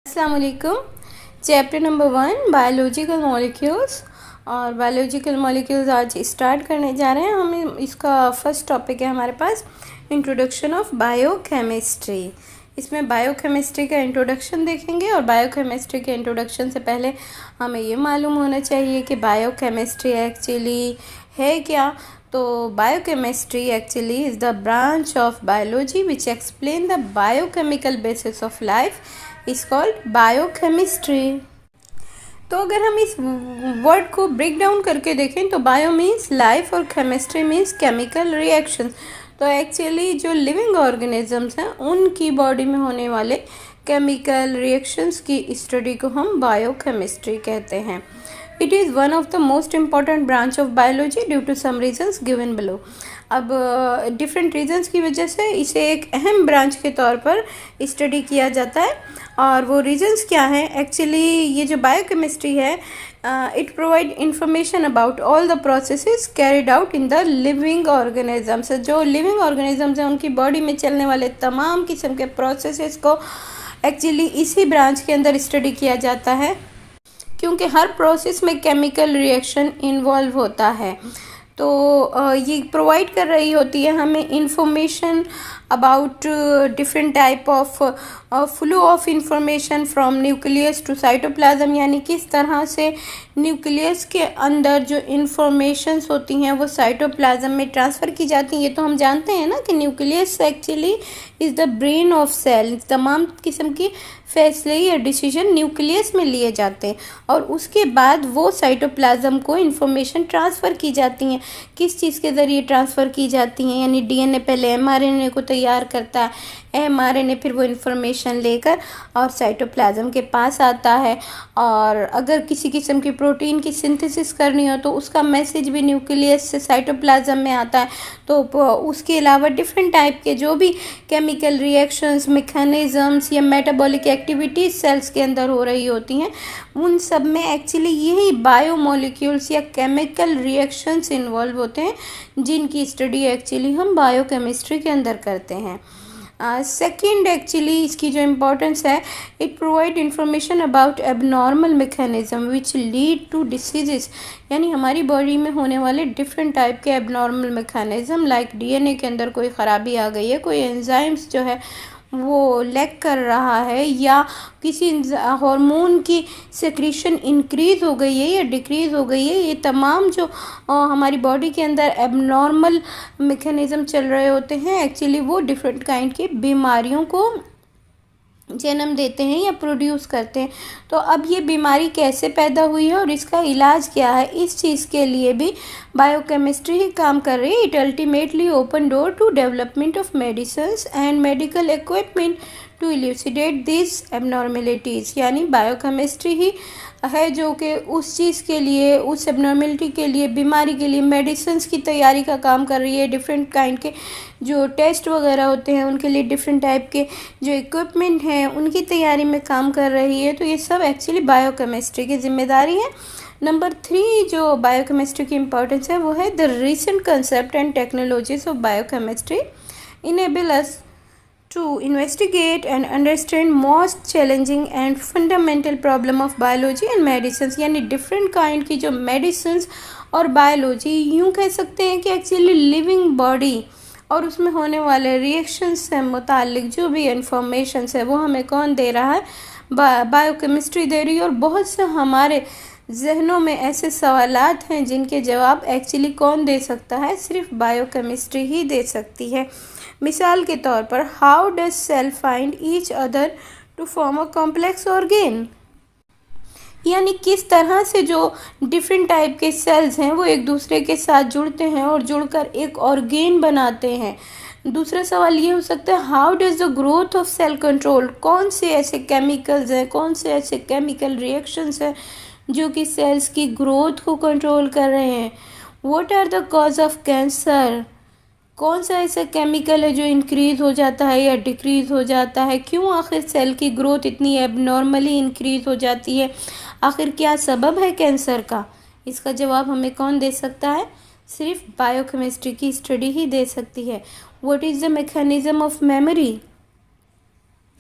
अस्सलाम वालेकुम। Chapter number 1 biological molecules. और बायोलॉजिकल मॉलिक्यूल्स आज स्टार्ट करने जा रहे हैं। हम इसका फर्स्ट टॉपिक है हमारे पास इंट्रोडक्शन ऑफ बायोकेमिस्ट्री। इसमें बायोकेमिस्ट्री का इंट्रोडक्शन देखेंगे और बायोकेमिस्ट्री के इंट्रोडक्शन से पहले हमें ये मालूम होना चाहिए कि बायोकेमिस्ट्री एक्चुअली है क्या। तो biochemistry actually is the branch of biology which explain the biochemical basis of life is called biochemistry. तो अगर हम इस वर्ड को ब्रेक डाउन करके देखें तो बायो मीन्स लाइफ और केमिस्ट्री मीन्स केमिकल रिएक्शंस। तो एक्चुअली जो लिविंग ऑर्गेनिजम्स हैं उनकी बॉडी में होने वाले केमिकल रिएक्शंस की स्टडी को हम बायोकेमिस्ट्री कहते हैं। It is one of the most important branch of biology due to some reasons given below. अब डिफरेंट रीजंस की वजह से इसे एक अहम ब्रांच के तौर पर स्टडी किया जाता है। और वो रीजंस क्या हैं? एक्चुअली ये जो बायोकेमिस्ट्री है it provide information about all the processes carried out in the living organisms. जो लिविंग ऑर्गेनिजम्स हैं उनकी बॉडी में चलने वाले तमाम किस्म के प्रोसेसेस को एक्चुअली इसी ब्रांच के अंदर स्टडी किया जाता है, क्योंकि हर प्रोसेस में केमिकल रिएक्शन इन्वॉल्व होता है। तो ये प्रोवाइड कर रही होती है हमें information about different type of flow of information from nucleus to cytoplasm, यानी किस तरह से न्यूक्लियस के अंदर जो इंफॉर्मेशंस होती हैं वो साइटोप्लाज्म में ट्रांसफ़र की जाती हैं। ये तो हम जानते हैं ना कि nucleus actually is the brain of cell. तमाम किस्म की फैसले या डिसीजन न्यूक्लियस में लिए जाते हैं और उसके बाद वो साइटोप्लाज्म को इंफॉर्मेशन ट्रांसफ़र की जाती हैं। किस चीज़ के ज़रिए ट्रांसफ़र की जाती हैं? यानी डीएनए पहले एमआरएनए को तैयार करता है, एमआरएनए फिर वो इंफॉर्मेशन लेकर और साइटोप्लाज्म के पास आता है। और अगर किसी किस्म की प्रोटीन की सिंथेसिस करनी हो तो उसका मैसेज भी न्यूक्लियस से साइटोप्लाज्म में आता है। तो उसके अलावा डिफरेंट टाइप के जो भी केमिकल रिएक्शंस, मैकेनिज़म्स या मेटाबॉलिक एक्टिविटीज़ सेल्स के अंदर हो रही होती हैं, उन सब में एक्चुअली यही बायोमोलिक्यूल्स या केमिकल रिएक्शंस इन्वॉल्व होते हैं, जिनकी स्टडी एक्चुअली हम बायोकेमिस्ट्री के अंदर करते हैं। सेकेंड एक्चुअली इसकी जो इम्पोर्टेंस है, it provide information about abnormal mechanism which lead to diseases. यानी हमारी बॉडी में होने वाले डिफरेंट टाइप के एबनॉर्मल मैकेनिज्म, लाइक डीएनए के अंदर कोई ख़राबी आ गई है, कोई एंजाइम्स जो है वो लैक कर रहा है, या किसी हार्मोन की सेक्रीशन इंक्रीज़ हो गई है या डिक्रीज़ हो गई है। ये तमाम जो हमारी बॉडी के अंदर एबनॉर्मल मैकेनिज़्म चल रहे होते हैं, एक्चुअली वो डिफरेंट काइंड की बीमारियों को जन्म देते हैं या प्रोड्यूस करते हैं। तो अब ये बीमारी कैसे पैदा हुई है और इसका इलाज क्या है, इस चीज़ के लिए भी बायोकेमिस्ट्री ही काम कर रही है। It ultimately open door to development of medicines and medical equipment to elucidate this abnormalities. यानी बायोकेमिस्ट्री ही है जो कि उस चीज़ के लिए, उस एबनॉर्मेलिटी के लिए, बीमारी के लिए मेडिसिन्स की तैयारी का काम कर रही है। डिफरेंट काइंड के जो टेस्ट वगैरह होते हैं उनके लिए डिफरेंट टाइप के जो इक्विपमेंट हैं उनकी तैयारी में काम कर रही है। तो ये सब एक्चुअली बायोकेमिस्ट्री की जिम्मेदारी है। नंबर 3 जो बायोकेमिस्ट्री की इम्पोर्टेंस है वो है the recent concept and technologies of biochemistry enable us to investigate and understand most challenging and fundamental problem of biology and medicines। यानी डिफरेंट काइंड की जो मेडिसिन्स और बायोलॉजी, यूँ कह सकते हैं कि एक्चुअली लिविंग बॉडी और उसमें होने वाले रिएक्शंस से मुतालिक जो भी इंफॉर्मेशन है वो हमें कौन दे रहा है? बायोकेमिस्ट्री दे रही है। और बहुत से हमारे जहनों में ऐसे सवालात हैं जिनके जवाब एक्चुअली कौन दे सकता है? सिर्फ बायोकेमिस्ट्री ही दे सकती है। मिसाल के तौर पर, how does cell find each other to form a complex organ. यानी किस तरह से जो डिफरेंट टाइप के सेल्स हैं वो एक दूसरे के साथ जुड़ते हैं और जुड़कर एक ऑर्गेन बनाते हैं। दूसरा सवाल ये हो सकता है, how does the growth of cell control. कौन से ऐसे केमिकल्स हैं, कौन से ऐसे केमिकल रिएक्शंस हैं जो कि सेल्स की ग्रोथ को कंट्रोल कर रहे हैं। What are the cause of cancer. कौन सा ऐसा केमिकल है जो इंक्रीज़ हो जाता है या डिक्रीज़ हो जाता है। क्यों आखिर सेल की ग्रोथ इतनी एबनॉर्मली इंक्रीज़ हो जाती है। आखिर क्या सबब है कैंसर का? इसका जवाब हमें कौन दे सकता है? सिर्फ बायोकेमिस्ट्री की स्टडी ही दे सकती है। What is the mechanism of memory.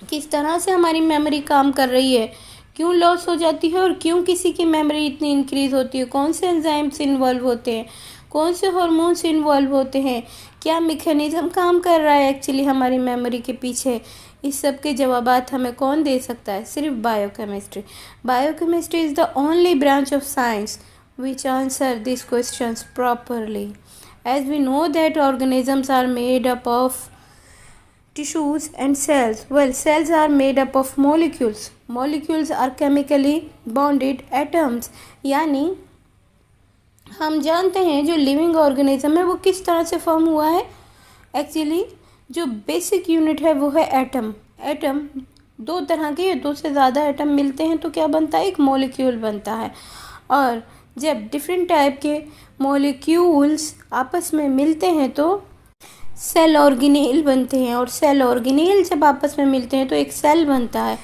किस तरह से हमारी मेमोरी काम कर रही है, क्यों लॉस हो जाती है और क्यों किसी की मेमोरी इतनी इंक्रीज़ होती है, कौन से एंजाइम्स इन्वॉल्व होते हैं, कौन से हार्मोन्स इन्वॉल्व होते हैं, क्या मैकेनिज्म काम कर रहा है एक्चुअली हमारी मेमोरी के पीछे। इस सब के जवाबात हमें कौन दे सकता है? सिर्फ biochemistry. Biochemistry is the only branch of science which answer these questions properly. As we know that organisms are made up of tissues and cells. Well, cells are made up of molecules. Molecules are chemically bonded atoms. यानी हम जानते हैं जो living organism है वो किस तरह से फॉर्म हुआ है। एक्चुअली जो बेसिक यूनिट है वो है एटम। एटम दो तरह के या दो से ज़्यादा एटम मिलते हैं तो क्या बनता है? एक मॉलिक्यूल बनता है। और जब डिफरेंट टाइप के मॉलिक्यूल्स आपस में मिलते हैं तो सेल ऑर्गेनेल बनते हैं, और सेल ऑर्गेनेल जब आपस में मिलते हैं तो एक सेल बनता है।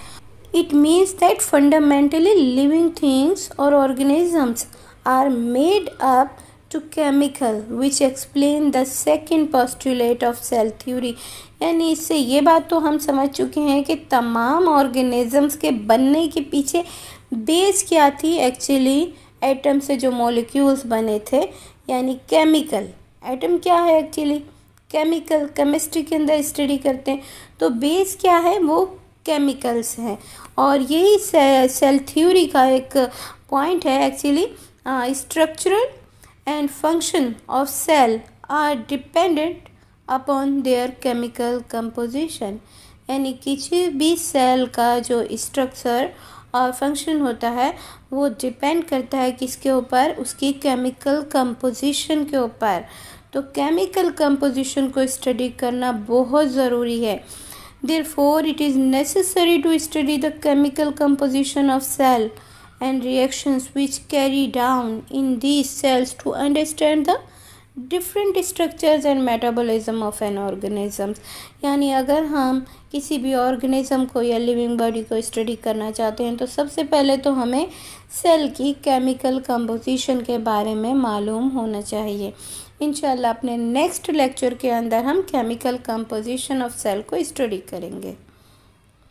It means that fundamentally living things और organisms are made up to chemical which explain the second postulate of cell theory. यानी इससे ये बात तो हम समझ चुके हैं कि तमाम ऑर्गेनिजम्स के बनने के पीछे बेस क्या थी। एक्चुअली एटम से जो मॉलिक्यूल्स बने थे, यानी केमिकल। एटम क्या है एक्चुअली? केमिकल। केमिस्ट्री के अंदर स्टडी करते हैं तो बेस क्या है? वो केमिकल्स हैं। और यही सेल थ्योरी का एक पॉइंट है actually. Structural and function of cell are dependent upon their chemical composition. यानी किसी भी सेल का जो स्ट्रक्चर और फंक्शन होता है वो डिपेंड करता है किसके ऊपर? उसकी केमिकल कंपोजिशन के ऊपर। तो केमिकल कंपोजिशन को स्टडी करना बहुत ज़रूरी है। Therefore, it is necessary to study the chemical composition of cell and reactions which carry down in these cells to understand the different structures and metabolism of N organisms. यानी अगर हम किसी भी ऑर्गेनिज्म को या लिविंग बॉडी को study करना चाहते हैं तो सबसे पहले तो हमें सेल की केमिकल कंपोजिशन के बारे में मालूम होना चाहिए। इंशाल्लाह अपने नेक्स्ट लेक्चर के अंदर हम केमिकल कंपोजिशन ऑफ सेल को स्टडी करेंगे।